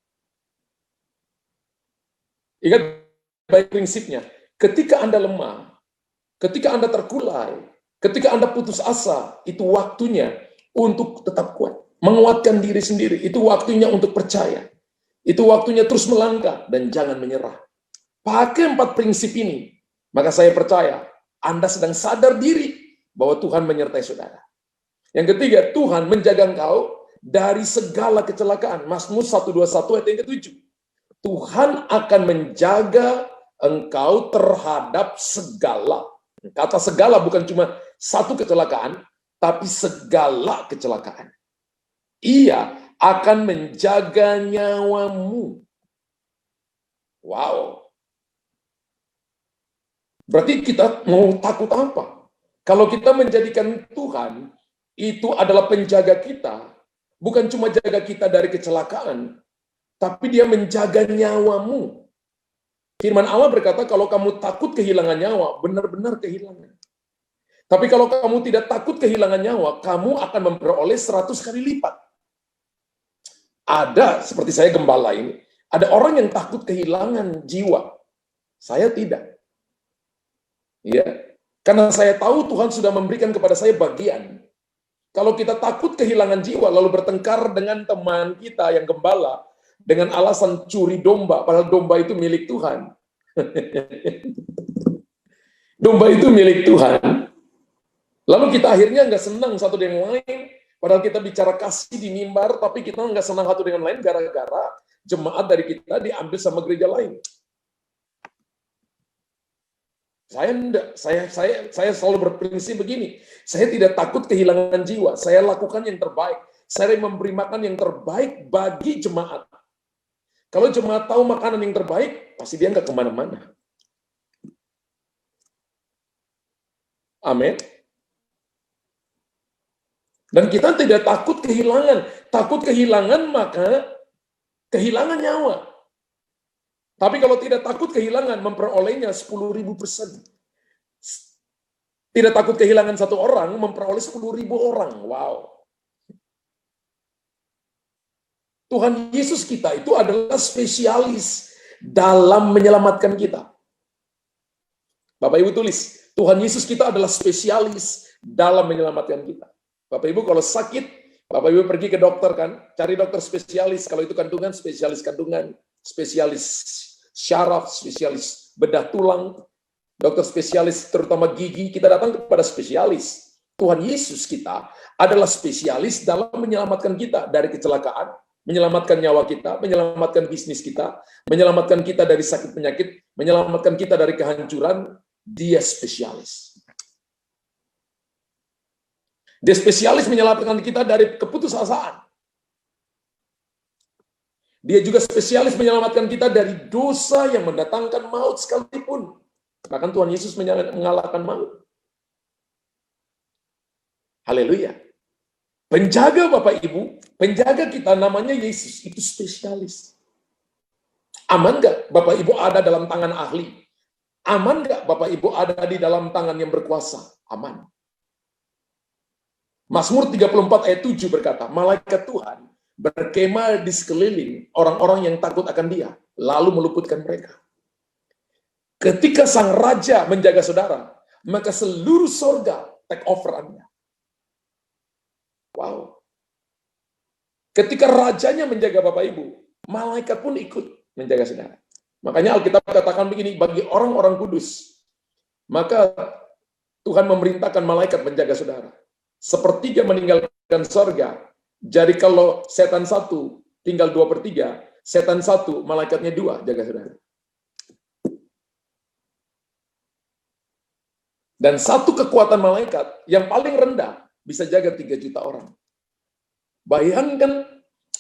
Ingat baik prinsipnya. Ketika Anda lemah, ketika Anda terkulai, ketika Anda putus asa, itu waktunya untuk tetap kuat. Menguatkan diri sendiri, itu waktunya untuk percaya. Itu waktunya terus melangkah dan jangan menyerah. Pakai 4 prinsip ini, maka saya percaya Anda sedang sadar diri bahwa Tuhan menyertai saudara. Yang ketiga, Tuhan menjaga engkau dari segala kecelakaan. Mazmur 121 ayat yang ke-7. Tuhan akan menjaga engkau terhadap segala. Kata segala bukan cuma satu kecelakaan, tapi segala kecelakaan. Ia akan menjaga nyawamu. Wow. Berarti kita mau takut apa? Kalau kita menjadikan Tuhan itu adalah penjaga kita, bukan cuma jaga kita dari kecelakaan, tapi Dia menjaga nyawamu. Firman Allah berkata, kalau kamu takut kehilangan nyawa, benar-benar kehilangan. Tapi kalau kamu tidak takut kehilangan nyawa, kamu akan memperoleh 100 kali lipat. Ada, seperti saya gembala ini, ada orang yang takut kehilangan jiwa. Saya tidak. Ya, karena saya tahu Tuhan sudah memberikan kepada saya bagian. Kalau kita takut kehilangan jiwa, lalu bertengkar dengan teman kita yang gembala, dengan alasan curi domba, padahal domba itu milik Tuhan. Domba itu milik Tuhan. Lalu kita akhirnya nggak senang satu dengan lain, padahal kita bicara kasih di mimbar, tapi kita nggak senang satu dengan lain gara-gara jemaat dari kita diambil sama gereja lain. Saya enggak, saya selalu berprinsip begini, saya tidak takut kehilangan jiwa, saya lakukan yang terbaik, saya memberi makan yang terbaik bagi jemaat. Kalau jemaat tahu makanan yang terbaik, pasti dia nggak kemana-mana. Amin. Dan kita tidak takut kehilangan maka kehilangan nyawa. Tapi kalau tidak takut kehilangan, memperolehnya 10.000%. Tidak takut kehilangan satu orang, memperoleh 10.000 orang. Wow. Tuhan Yesus kita itu adalah spesialis dalam menyelamatkan kita. Bapak Ibu tulis, Tuhan Yesus kita adalah spesialis dalam menyelamatkan kita. Bapak Ibu kalau sakit, Bapak Ibu pergi ke dokter kan, cari dokter spesialis. Kalau itu kandungan, spesialis kandungan, spesialis syaraf, spesialis bedah tulang, dokter spesialis terutama gigi, kita datang kepada spesialis. Tuhan Yesus kita adalah spesialis dalam menyelamatkan kita dari kecelakaan, menyelamatkan nyawa kita, menyelamatkan bisnis kita, menyelamatkan kita dari sakit penyakit, menyelamatkan kita dari kehancuran. Dia spesialis. Dia spesialis menyelamatkan kita dari keputusasaan. Dia juga spesialis menyelamatkan kita dari dosa yang mendatangkan maut sekalipun. Bahkan Tuhan Yesus mengalahkan maut. Haleluya. Penjaga Bapak Ibu, penjaga kita namanya Yesus, itu spesialis. Aman nggak Bapak Ibu ada dalam tangan ahli? Aman nggak Bapak Ibu ada di dalam tangan yang berkuasa? Aman. Mazmur 34 ayat 7 berkata, malaikat Tuhan berkemah di sekeliling orang-orang yang takut akan dia, lalu meluputkan mereka. Ketika sang raja menjaga saudara, maka seluruh sorga take over Anda. Wow. Ketika rajanya menjaga Bapak Ibu, malaikat pun ikut menjaga saudara. Makanya Alkitab katakan begini, bagi orang-orang kudus, maka Tuhan memerintahkan malaikat menjaga saudara. Sepertiga meninggalkan sorga. Jadi kalau setan satu, tinggal 2/3, setan satu, malaikatnya 2, jaga saudara. Dan satu kekuatan malaikat yang paling rendah bisa jaga 3 juta orang. Bayangkan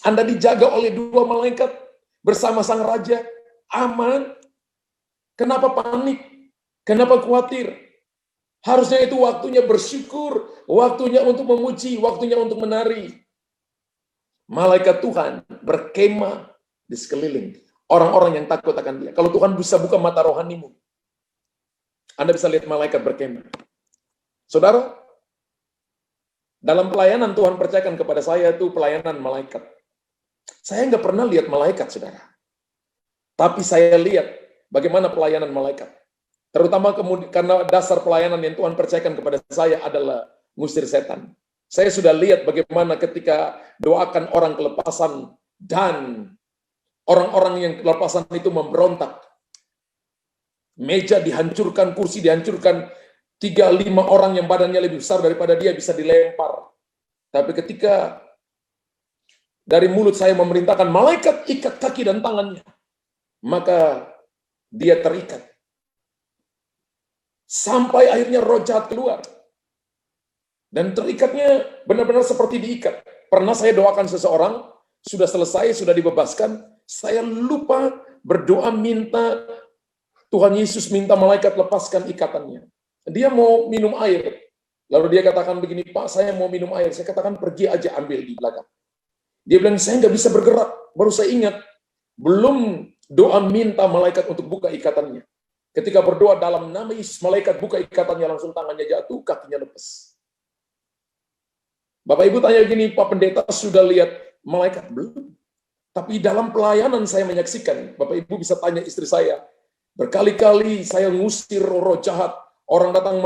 Anda dijaga oleh 2 malaikat bersama sang raja, aman. Kenapa panik? Kenapa khawatir? Harusnya itu waktunya bersyukur, waktunya untuk memuji, waktunya untuk menari. Malaikat Tuhan berkemah di sekeliling orang-orang yang takut akan dia. Kalau Tuhan bisa buka mata rohanimu, Anda bisa lihat malaikat berkemah. Saudara, dalam pelayanan Tuhan percayakan kepada saya itu pelayanan malaikat. Saya nggak pernah lihat malaikat, saudara. Tapi saya lihat bagaimana pelayanan malaikat. Terutama kemudian karena dasar pelayanan yang Tuhan percayakan kepada saya adalah ngusir setan. Saya sudah lihat bagaimana ketika doakan orang kelepasan dan orang-orang yang kelepasan itu memberontak. Meja dihancurkan, kursi dihancurkan, 3-5 orang yang badannya lebih besar daripada dia bisa dilempar. Tapi ketika dari mulut saya memerintahkan malaikat ikat kaki dan tangannya, maka dia terikat. Sampai akhirnya roh jahat keluar. Dan terikatnya benar-benar seperti diikat. Pernah saya doakan seseorang, sudah selesai, sudah dibebaskan, saya lupa berdoa minta Tuhan Yesus minta malaikat lepaskan ikatannya. Dia mau minum air. Lalu dia katakan begini, Pak, saya mau minum air. Saya katakan, pergi aja ambil di belakang. Dia bilang, saya nggak bisa bergerak. Baru saya ingat, belum doa minta malaikat untuk buka ikatannya. Ketika berdoa dalam nama Yesus, malaikat buka ikatannya, langsung tangannya jatuh, kakinya lepas. Bapak Ibu tanya gini, Pak Pendeta sudah lihat malaikat? Belum. Tapi dalam pelayanan saya menyaksikan, Bapak Ibu bisa tanya istri saya, berkali-kali saya ngusir roh jahat, orang datang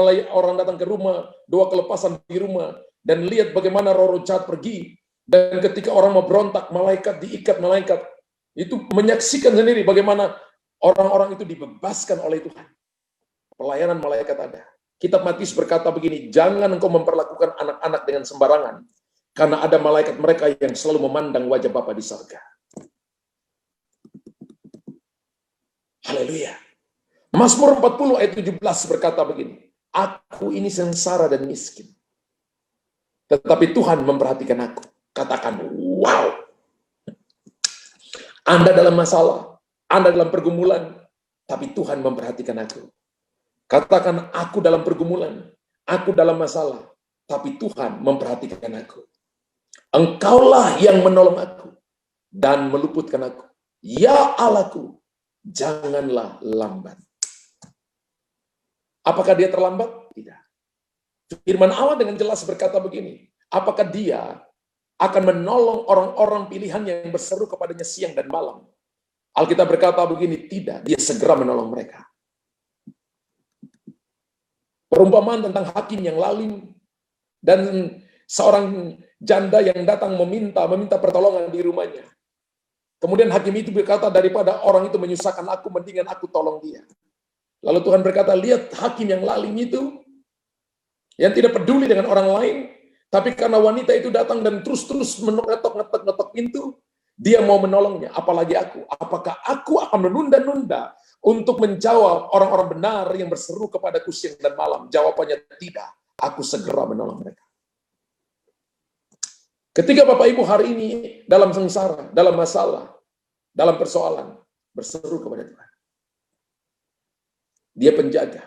ke rumah, doa kelepasan di rumah, dan lihat bagaimana roh jahat pergi. Dan ketika orang mau berontak, malaikat diikat malaikat. Itu menyaksikan sendiri bagaimana orang-orang itu dibebaskan oleh Tuhan. Pelayanan malaikat ada. Kitab Matius berkata begini, jangan engkau memperlakukan anak-anak dengan sembarangan, karena ada malaikat mereka yang selalu memandang wajah Bapa di surga. Haleluya. Mazmur 40 ayat 17 berkata begini, aku ini sengsara dan miskin, tetapi Tuhan memperhatikan aku. Katakan, wow. Anda dalam masalah, Anda dalam pergumulan, tapi Tuhan memperhatikan aku. Katakan, aku dalam pergumulan, aku dalam masalah, tapi Tuhan memperhatikan aku. Engkaulah yang menolong aku dan meluputkan aku. Ya Allahku, janganlah lambat. Apakah dia terlambat? Tidak. Firman Allah dengan jelas berkata begini, apakah dia akan menolong orang-orang pilihan yang berseru kepadanya siang dan malam? Alkitab berkata begini, tidak, dia segera menolong mereka. Perumpamaan tentang hakim yang lalim dan seorang janda yang datang meminta pertolongan di rumahnya. Kemudian hakim itu berkata, daripada orang itu menyusahkan aku, mendingan aku tolong dia. Lalu Tuhan berkata, lihat hakim yang lalim itu, yang tidak peduli dengan orang lain, tapi karena wanita itu datang dan terus-terus ngetok pintu, dia mau menolongnya, apalagi aku. Apakah aku akan menunda-nunda untuk menjawab orang-orang benar yang berseru kepadaku siang dan malam? Jawabannya tidak, aku segera menolong mereka. Ketika Bapak Ibu hari ini dalam sengsara, dalam masalah, dalam persoalan, berseru kepada Tuhan. Dia penjaga.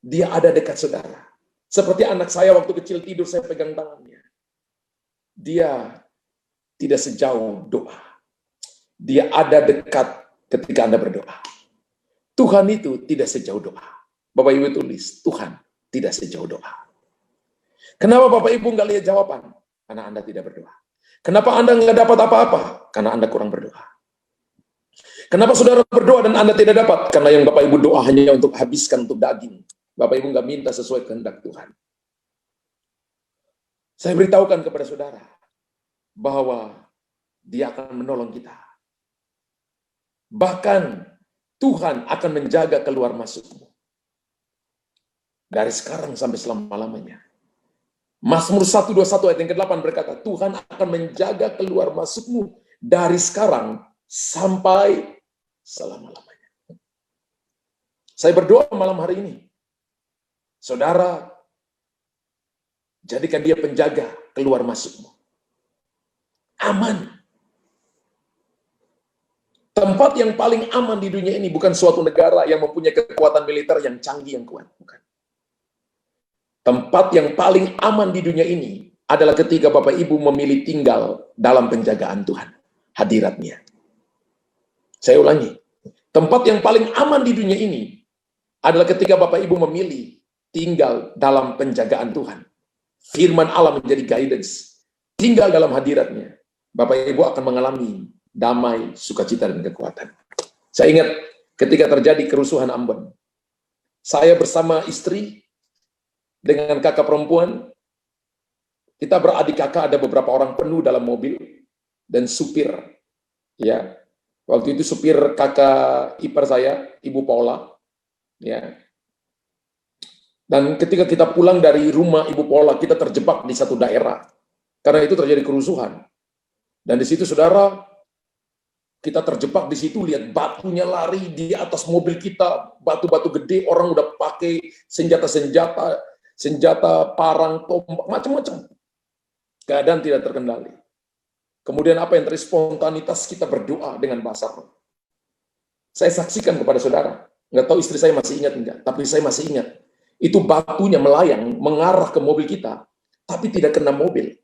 Dia ada dekat saudara. Seperti anak saya waktu kecil tidur, saya pegang tangannya. Dia tidak sejauh doa. Dia ada dekat ketika Anda berdoa. Tuhan itu tidak sejauh doa. Bapak Ibu tulis, Tuhan tidak sejauh doa. Kenapa Bapak Ibu nggak lihat jawaban? Karena Anda tidak berdoa. Kenapa Anda nggak dapat apa-apa? Karena Anda kurang berdoa. Kenapa saudara berdoa dan Anda tidak dapat? Karena yang Bapak Ibu doa hanya untuk habiskan untuk daging. Bapak Ibu nggak minta sesuai kehendak Tuhan. Saya beritahukan kepada saudara bahwa Dia akan menolong kita. Bahkan Tuhan akan menjaga keluar masukmu. Dari sekarang sampai selama-lamanya. Mazmur 121 ayat yang ke-8 berkata, Tuhan akan menjaga keluar masukmu dari sekarang sampai selama-lamanya. Saya berdoa malam hari ini. Saudara, jadikan dia penjaga keluar masukmu. Aman. Tempat yang paling aman di dunia ini bukan suatu negara yang mempunyai kekuatan militer yang canggih, yang kuat. Bukan. Tempat yang paling aman di dunia ini adalah ketika Bapak Ibu memilih tinggal dalam penjagaan Tuhan. Hadiratnya. Saya ulangi. Tempat yang paling aman di dunia ini adalah ketika Bapak Ibu memilih tinggal dalam penjagaan Tuhan. Firman Allah menjadi guidance. Tinggal dalam hadiratnya. Bapak Ibu akan mengalami damai, sukacita, dan kekuatan. Saya ingat ketika terjadi kerusuhan Ambon. Saya bersama istri dengan kakak perempuan, kita beradik kakak, ada beberapa orang penuh dalam mobil, dan supir. Ya, waktu itu supir kakak ipar saya, Ibu Paula. Ya. Dan ketika kita pulang dari rumah Ibu Paula, kita terjebak di satu daerah. Karena itu terjadi kerusuhan. Dan di situ saudara, kita terjebak di situ, lihat batunya lari di atas mobil kita, batu-batu gede, orang udah pakai senjata parang, tombak, macam-macam. Keadaan tidak terkendali. Kemudian apa yang terjadi? Spontanitas kita berdoa dengan bahasa roh. Saya saksikan kepada saudara, nggak tahu istri saya masih ingat enggak, tapi saya masih ingat. Itu batunya melayang, mengarah ke mobil kita, tapi tidak kena mobil.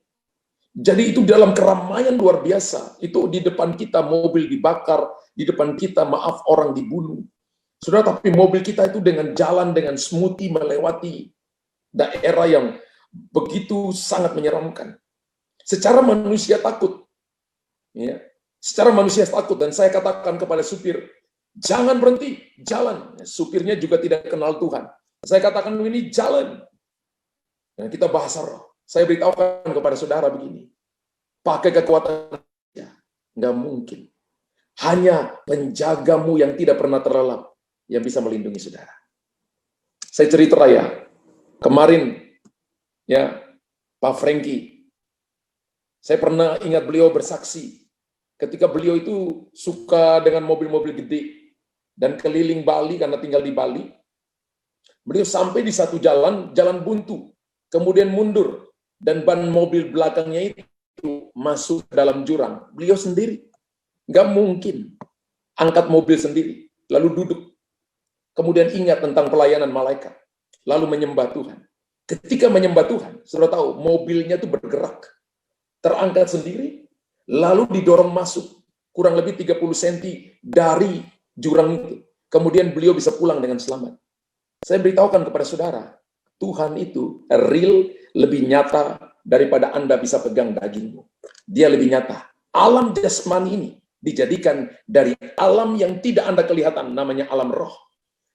Jadi itu dalam keramaian luar biasa. Itu di depan kita mobil dibakar, di depan kita maaf orang dibunuh. Saudara, tapi mobil kita itu dengan jalan dengan smoothie melewati daerah yang begitu sangat menyeramkan. Secara manusia takut. Ya, secara manusia takut, dan saya katakan kepada supir, jangan berhenti, jalan. Supirnya juga tidak kenal Tuhan. Saya katakan ini jalan. Dan kita bahas roh. Saya beritahukan kepada saudara begini, pakai kekuatan, ya, nggak mungkin. Hanya penjagamu yang tidak pernah terlelap yang bisa melindungi saudara. Saya cerita ya, kemarin ya Pak Franky, saya pernah ingat beliau bersaksi ketika beliau itu suka dengan mobil-mobil gede dan keliling Bali karena tinggal di Bali. Beliau sampai di satu jalan buntu, kemudian mundur. Dan ban mobil belakangnya itu masuk ke dalam jurang. Beliau sendiri. Nggak mungkin. Angkat mobil sendiri. Lalu duduk. Kemudian ingat tentang pelayanan malaikat. Lalu menyembah Tuhan. Ketika menyembah Tuhan, sudah tahu, mobilnya itu bergerak. Terangkat sendiri, lalu didorong masuk. Kurang lebih 30 cm dari jurang itu. Kemudian beliau bisa pulang dengan selamat. Saya beritahukan kepada saudara, Tuhan itu real, lebih nyata daripada Anda bisa pegang dagingmu. Dia lebih nyata. Alam jasmani ini dijadikan dari alam yang tidak Anda kelihatan, namanya alam roh.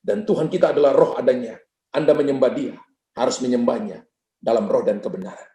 Dan Tuhan kita adalah roh adanya. Anda menyembah Dia, harus menyembahnya dalam roh dan kebenaran.